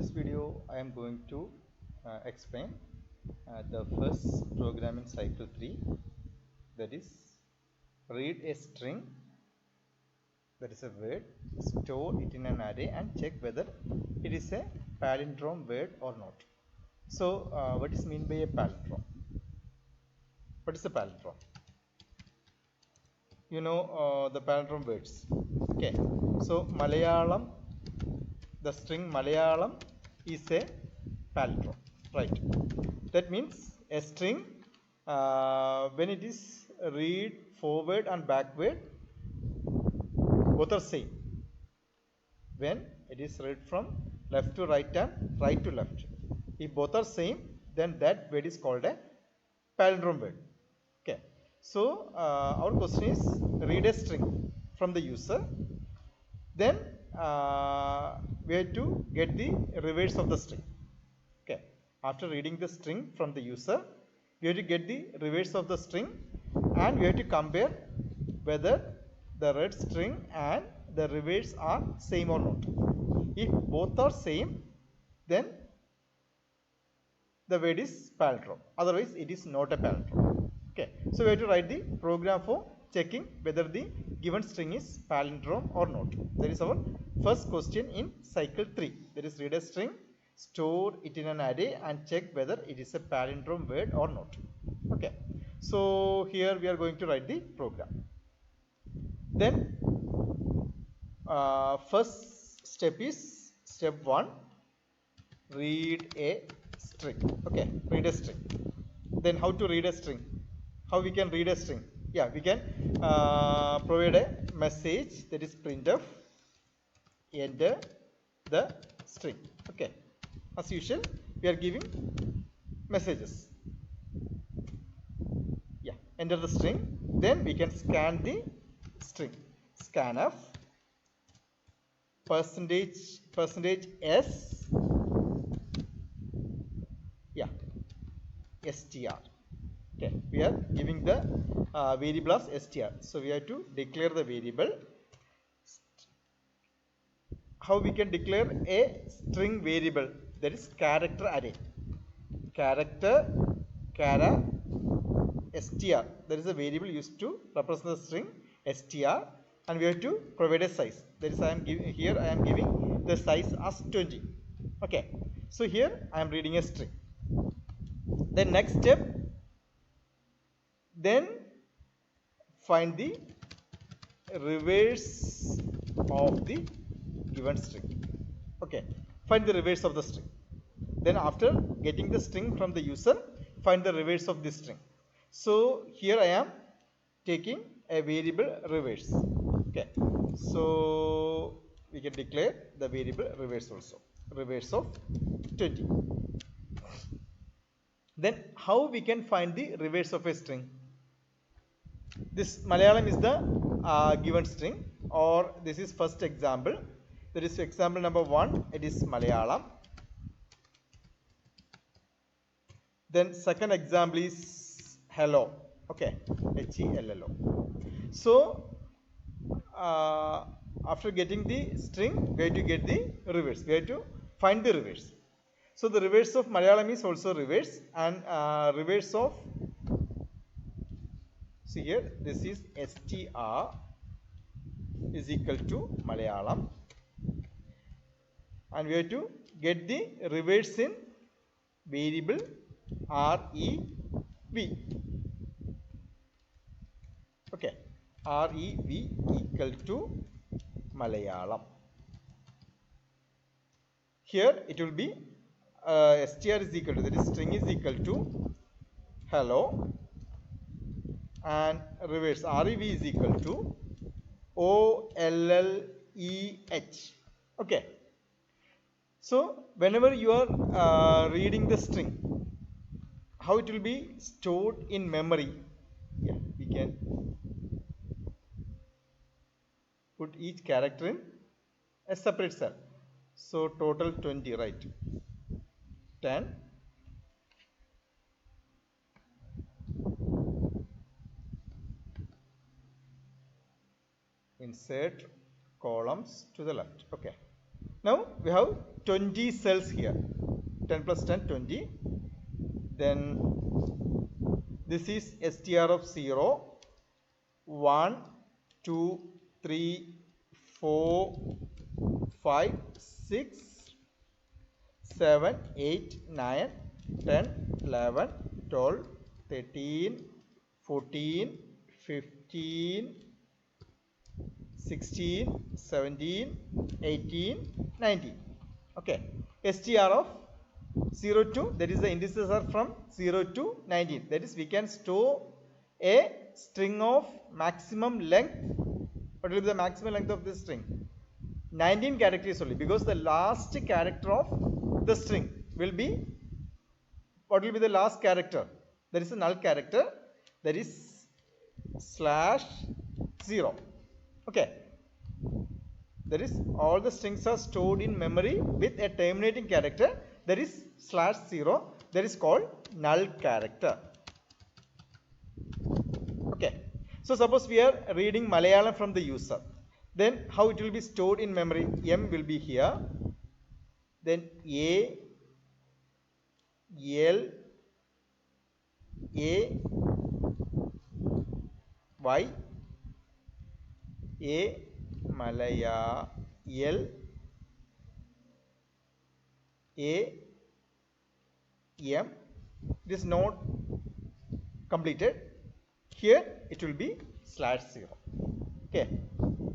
this video I am going to explain the first program in cycle 3, that is read a string, that is a word, store it in an array and check whether it is a palindrome word or not. So what is mean by a palindrome? What is a palindrome? You know the palindrome words. Okay, so Malayalam, the string Malayalam is a palindrome, right? That means a string when it is read forward and backward, both are same. When it is read from left to right and right to left, if both are same, then that word is called a palindrome word. Okay, so our question is read a string from the user, then we have to get the reverse of the string. Okay, after reading the string from the user, we have to get the reverse of the string and we have to compare whether the read string and the reverse are same or not. If both are same, then the word is palindrome, otherwise it is not a palindrome. Okay, so we have to write the program for checking whether the given string is palindrome or not. That is our first question in cycle 3. That is read a string, store it in an array and check whether it is a palindrome word or not. Okay, so here we are going to write the program. Then first step is step 1, read a string. Okay, read a string. Then how to read a string? How we can read a string? Yeah, we can provide a message, that is printf, enter the string. Okay, as usual we are giving messages. Yeah, enter the string, then we can scan the string. Scanf percentage s, yeah, str. Okay, we are giving the variable as str, so we have to declare the variable. How we can declare a string variable? That is character array. Character chara str, that is a variable used to represent the string str, and we have to provide a size. That is I am giving here, I am giving the size as 20. Okay, so here I am reading a string. Then next step, then find the reverse of the given string. Okay, find the reverse of the string. Then after getting the string from the user, find the reverse of this string. So here I am taking a variable reverse. Okay, so we can declare the variable reverse also, reverse of 20. Then how we can find the reverse of a string? This Malayalam is the given string, or this is first example. That is example number 1, it is Malayalam. Then second example is hello. Okay, hello. So after getting the string, we have to get the reverse. We have to find the reverse. So the reverse of Malayalam is also reverse, and reverse of, see here, this is str is equal to Malayalam, and we have to get the reverse in variable rev. Okay, rev equal to Malayalam. Here it will be str is equal to, that is string is equal to hello, and reverse rev is equal to olleh. Okay, so whenever you are reading the string, how it will be stored in memory? Yeah, we can put each character in a separate cell. So total 20, right? 10, insert columns to the left. Okay, Now we have 20 cells here. 10 plus 10, 20. Then this is str of 0, 1, 2, 3, 4, 5, 6, 7, 8, 9, 10, 11, 12, 13, 14, 15, 16, 17, 18, 19. Okay. str of 0 to, that is the indices are from 0 to 19. That is, we can store a string of maximum length. What will be the maximum length of this string? 19 characters only, because the last character of the string will be, what will be the last character? There is a null character, that is /0. Okay. That is, all the strings are stored in memory with a terminating character, that is /0. That is called null character. Okay. So suppose we are reading Malayalam from the user. Then how it will be stored in memory? M will be here. Then A, L, A, Y, A, Malaya, L, A, M. It is not completed. Here it will be /0. Okay.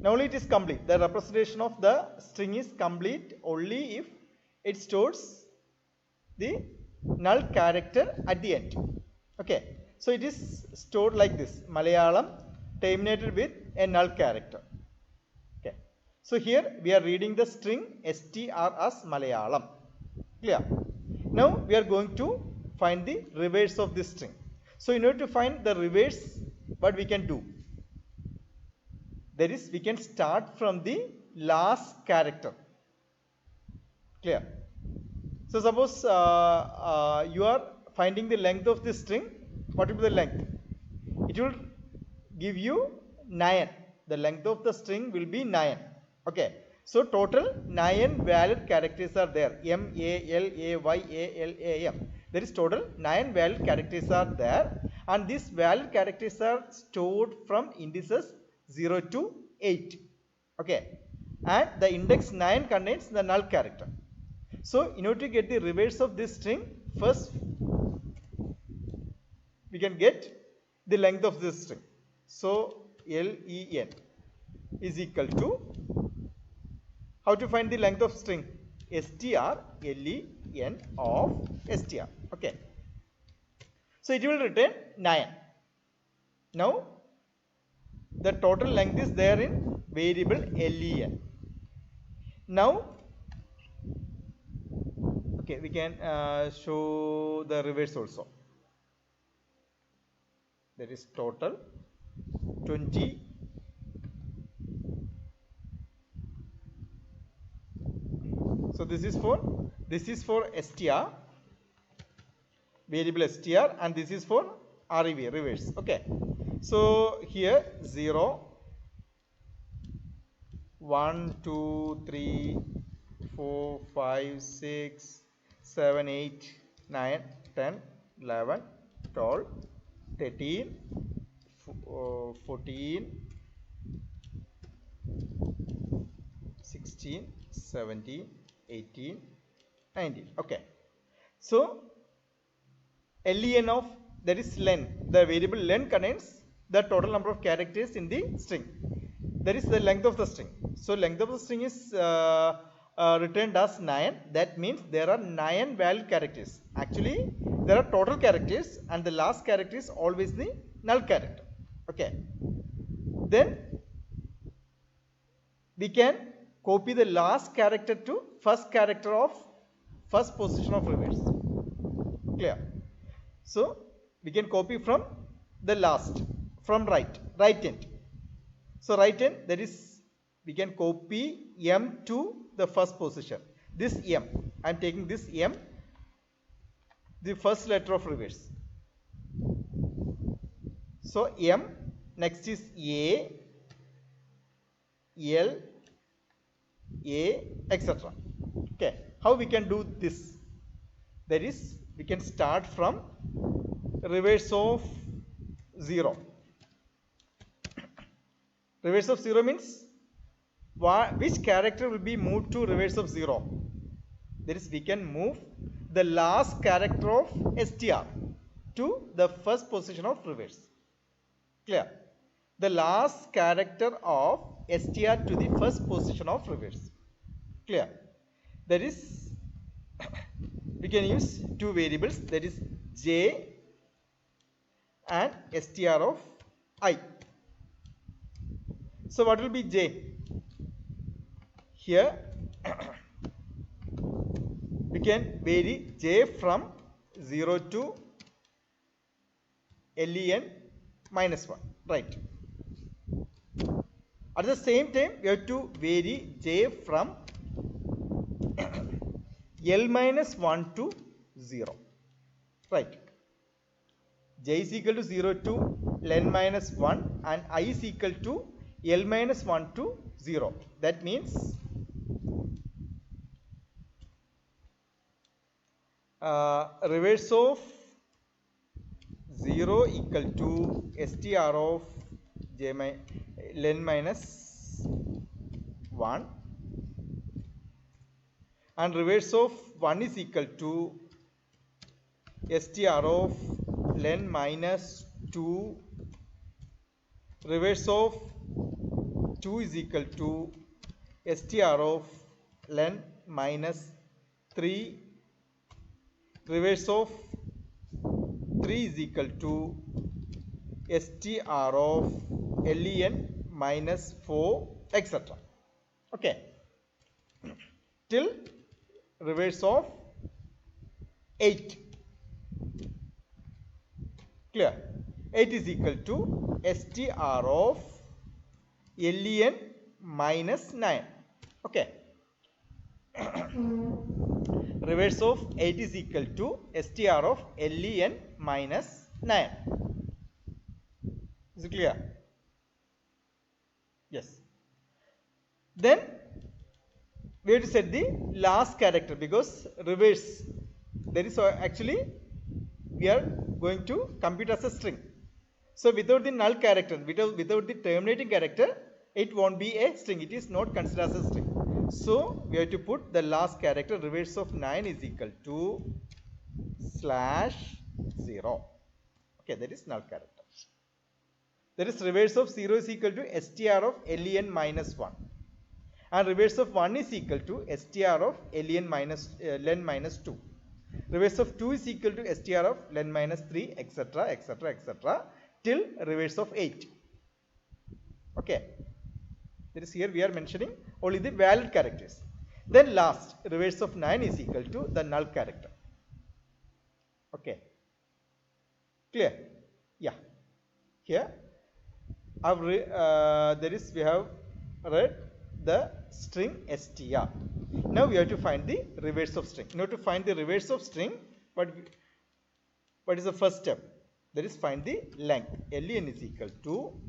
Now only it is complete. The representation of the string is complete only if it stores the null character at the end. Okay. So it is stored like this. Malayalam terminated with a null character. Okay. So here we are reading the string str as Malayalam. Clear? Now we are going to find the reverse of this string. So in order to find the reverse, what we can do? That is, we can start from the last character. Clear? So suppose you are finding the length of this string. What will be the length? It will give you 9. The length of the string will be 9. Okay. So total 9 valid characters are there. M, A, L, A, Y, A, L, A, M. There is total 9 valid characters are there. And these valid characters are stored from indices 0 to 8. Okay. And the index 9 contains the null character. So in order to get the reverse of this string, first we can get the length of this string. So len is equal to, how to find the length of string? str len of str. Okay. So it will return 9. Now the total length is there in variable len. Now, okay, we can show the reverse also. That is total 20. So this is for str, variable str, and this is for rev, reverse. Okay. So here 0, 1, 2, 3, 4, 5, 6, 7, 8, 9, 10, 11, 12, 13, 14, 16, 17, 18, 19. Okay. So len of, that is len, the variable len contains the total number of characters in the string. That is the length of the string. So length of the string is returned as 9. That means there are 9 valid characters. Actually, there are total characters, and the last character is always the null character. Okay. Then we can copy the last character to first character of first position of reverse. Clear? So we can copy from the last, from right end. So right end, that is, we can copy m to the first position. This m, I am taking this m, the first letter of reverse. So m, next is A, L, A, etc. Okay, how we can do this? That is, we can start from reverse of 0. Reverse of 0 means which character will be moved to reverse of 0? That is, we can move the last character of str to the first position of reverse. Clear? The last character of str to the first position of reverse. Clear? That is, we can use two variables, that is j and str of I. So what will be j? Here we can vary j from 0 to len minus 1, right? At the same time, we have to vary j from L minus 1 to 0, right? J is equal to 0 to L minus 1 and I is equal to L minus 1 to 0. That means reverse of 0 equal to str of Len minus 1 and reverse of 1 is equal to str of Len minus 2, reverse of 2 is equal to str of Len minus 3, reverse of 3 is equal to str of len minus 4, etc. Okay, till reverse of 8. Clear? 8 is equal to str of len minus 9. Okay. Reverse of 8 is equal to str of len minus 9. Is it clear? Yes. Then we have to set the last character, because reverse, there is actually we are going to compute as a string. So without the null character, without the terminating character, it won't be a string. It is not considered as a string. So we have to put the last character, reverse of 9 is equal to /0. Okay, that is null character. That is, reverse of 0 is equal to str of len minus 1. And reverse of 1 is equal to str of len minus 2. Reverse of 2 is equal to str of len minus 3, etc., etc., etc., till reverse of 8. Okay. That is, here we are mentioning only the valid characters. Then last, reverse of 9 is equal to the null character. Okay. Clear? Yeah. Here, we have read the string str. Now we have to find the reverse of string. Now to find the reverse of string, what is the first step? That is, find the length. Len is equal to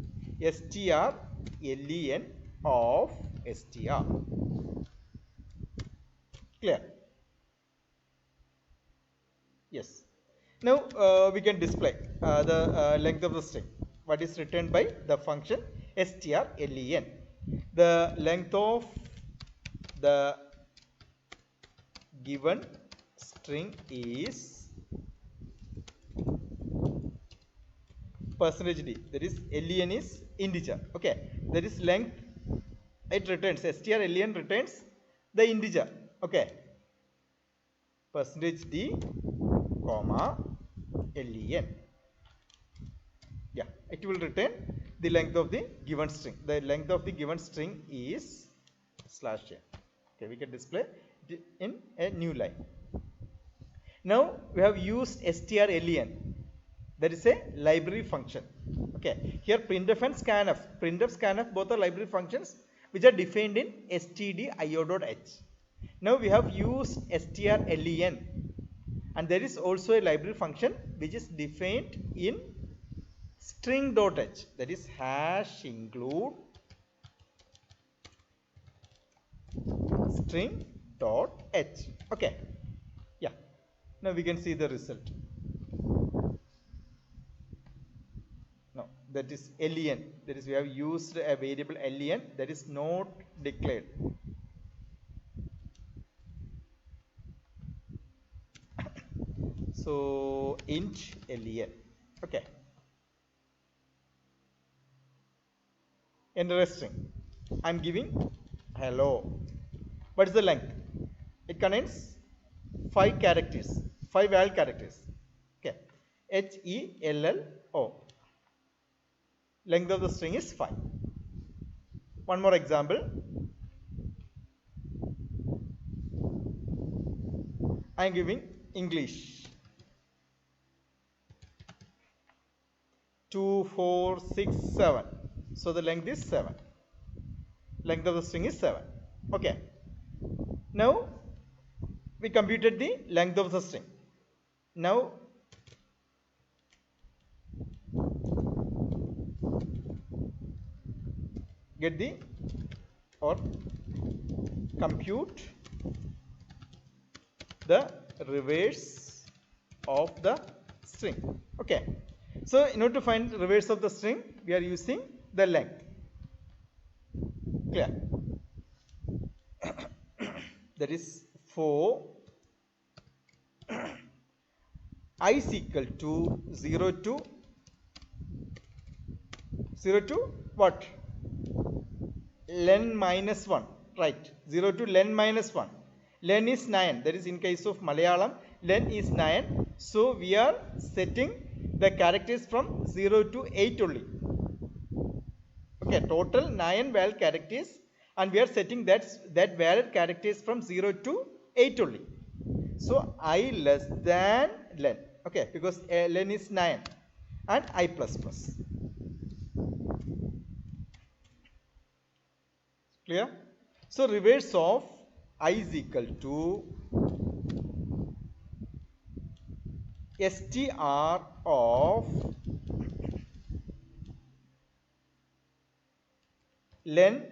str len of str. Clear? Yes. Now we can display the length of the string. What is returned by the function strlen. The length of the given string is %d. That is, len is integer. Okay, that is length. It returns strlen returns the integer. Okay, %d, comma len. Yeah, it will return the length of the given string. The length of the given string is /n. Okay, we can display it in a new line. Now we have used strlen. That is a library function. Okay, here printf and scanf. Printf, scanf, both are library functions which are defined in stdio.h. Now we have used strlen, and there is also a library function which is defined in string.h. That is #include string dot h. Okay, yeah, now we can see the result. No, that is len, that is we have used a variable len that is not declared. So int len. Okay, enter a string. I'm giving hello. What is the length? It contains 5 characters, 5 val characters. Okay, HELLO. Length of the string is 5. One more example. I am giving English 2, 4, 6, 7. So the length is 7. Length of the string is 7. Okay. Now we computed the length of the string. Now get the or compute the reverse of the string. Okay, so in order to find the reverse of the string, we are using the length. Clear? That is for I is equal to 0 to what? Len minus 1, right? 0 to len minus 1. Len is 9. That is in case of Malayalam, len is 9. So we are setting the characters from 0 to 8 only. Okay, total 9 valid characters, and we are setting that valid characters from 0 to 8 only. So I less than len. Okay, because len is 9 and I plus plus. Clear? So reverse of I is equal to str of len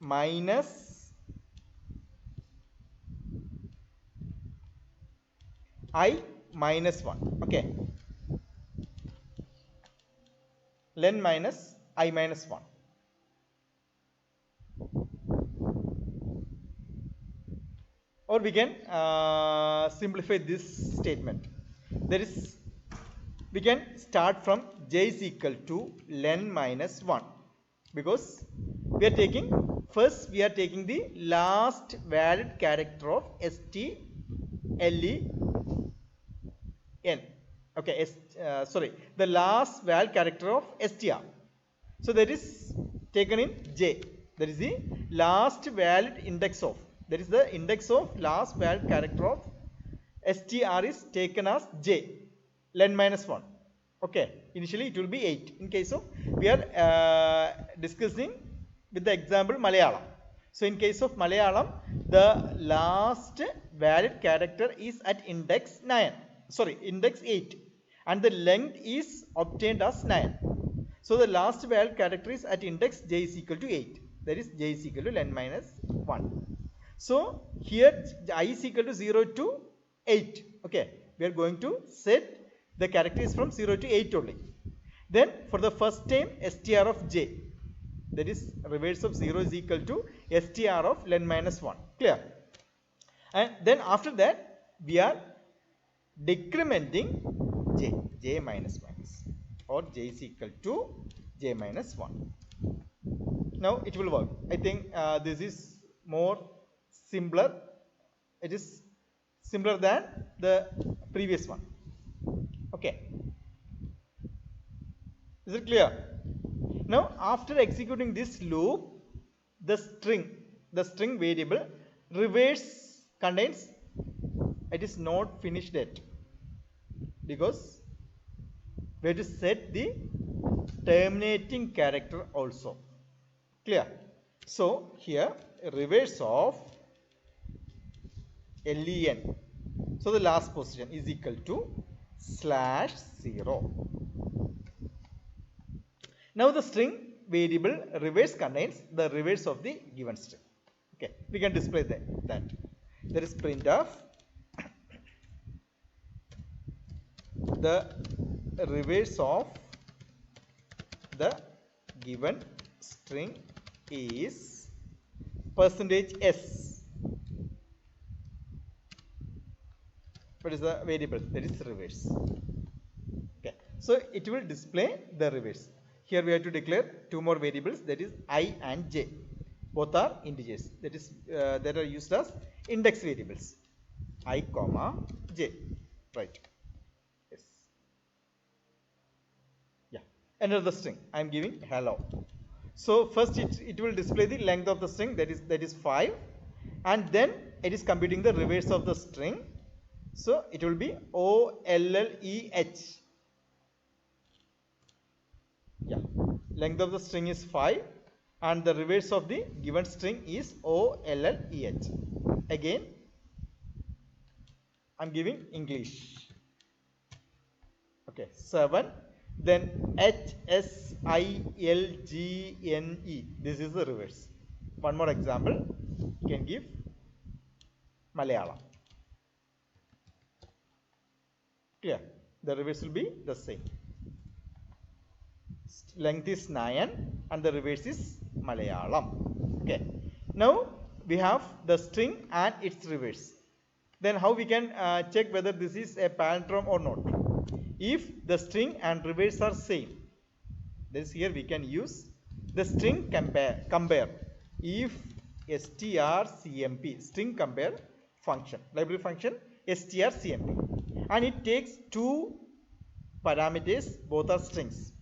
minus I minus 1. Okay, len minus I minus 1. Or we can simplify this statement. That is, we can start from j is equal to len minus 1, because we are taking the last valid character of stlen. Okay, the last valid character of str. So that is taken in j. That is the last valid index of. That is the index of last valid character of str is taken as j, len minus 1. Okay, initially it will be 8. In case of, we are discussing with the example Malayalam. So in case of Malayalam, the last valid character is at index 8, and the length is obtained as 9. So the last valid character is at index j is equal to 8. That is j is equal to len minus 1. So here I is equal to 0 to 8. Okay, we are going to set the characters from 0 to 8 only. Then for the first time str of j, that is reverse of 0 is equal to str of len minus 1. Clear? And then after that we are decrementing j minus minus, or j is equal to j minus 1. Now it will work. I think this is more simpler. It is simpler than the previous one. Okay, is it clear? Now after executing this loop, the string variable reverse contains, it is not finished yet, because we have to set the terminating character also. Clear? So here reverse of len, so the last position is equal to /0. Now the string variable reverse contains the reverse of the given string. Okay, we can display that. There is printf the reverse of the given string is percentage s. What is the variable? That is reverse. Okay, so it will display the reverse. Here we have to declare two more variables, that is I and j. Both are integers, that is that are used as index variables, I comma j. Right. Yes. Yeah. Enter the string. I am giving hello. So first it will display the length of the string, that is 5, and then it is computing the reverse of the string. So it will be OLLEH. Yeah, length of the string is 5 and the reverse of the given string is OLLEH. Again I'm giving English. Okay, 7, then HSILGNE. This is the reverse. One more example, you can give Malayalam. Clear? The reverse will be the same. Length is 9 and the reverse is Malayalam. Okay. Now we have the string and its reverse. Then how we can check whether this is a palindrome or not? If the string and reverse are same, this here we can use the string compare. If strcmp, string compare function, library function strcmp, and it takes two parameters, both are strings.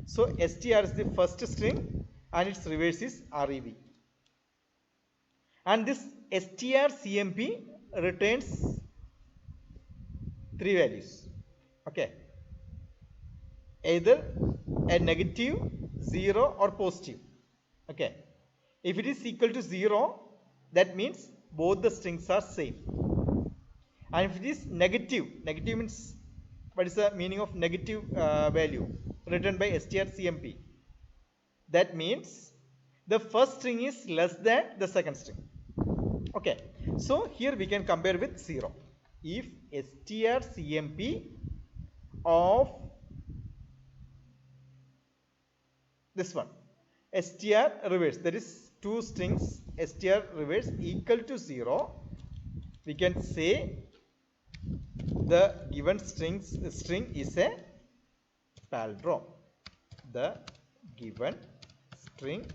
So str is the first string and its reverse is rev, and this strcmp returns three values. Okay, either a negative, 0 or positive. Okay, if it is equal to 0, that means both the strings are same. And if it is negative, negative means, what is the meaning of negative value written by strcmp? That means the first string is less than the second string. Okay, so here we can compare with 0. If strcmp of this one str reverse, that is two strings str reverse equal to 0, we can say the given string is a palindrome. The given string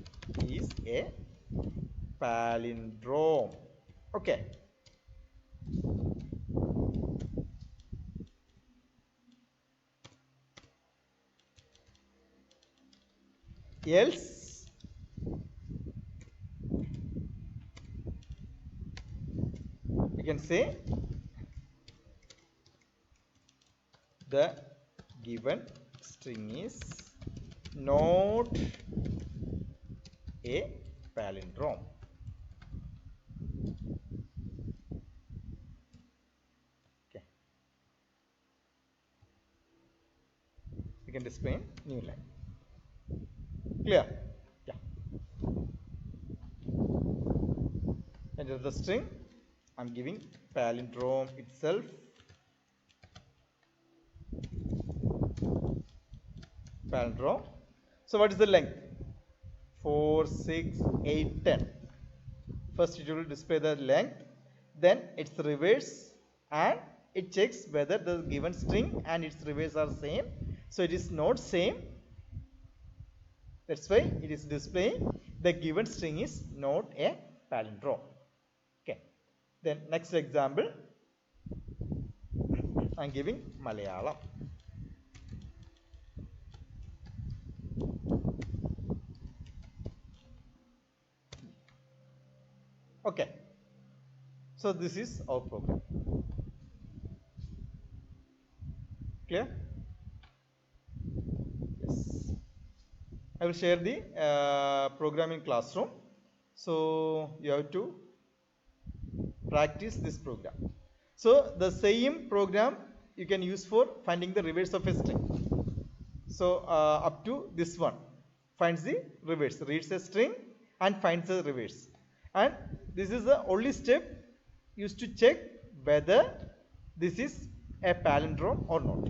is a palindrome. Okay. Else we can say the given string is not a palindrome. Okay, we can display new line. Clear? Yeah. Enter the string. I'm giving palindrome itself. Palindrome. So what is the length? 4, 6, 8, 10. First it will display the length, then its reverse, and it checks whether the given string and its reverse are same. So it is not same. That's why it is displaying the given string is not a palindrome. Okay. Then next example, I am giving Malayalam. Okay. So this is our program. Clear? Yes. I will share the programming classroom. So you have to practice this program. So the same program you can use for finding the reverse of a string. So up to this one finds the reverse, reads a string and finds the reverse. And this is the only step used to check whether this is a palindrome or not.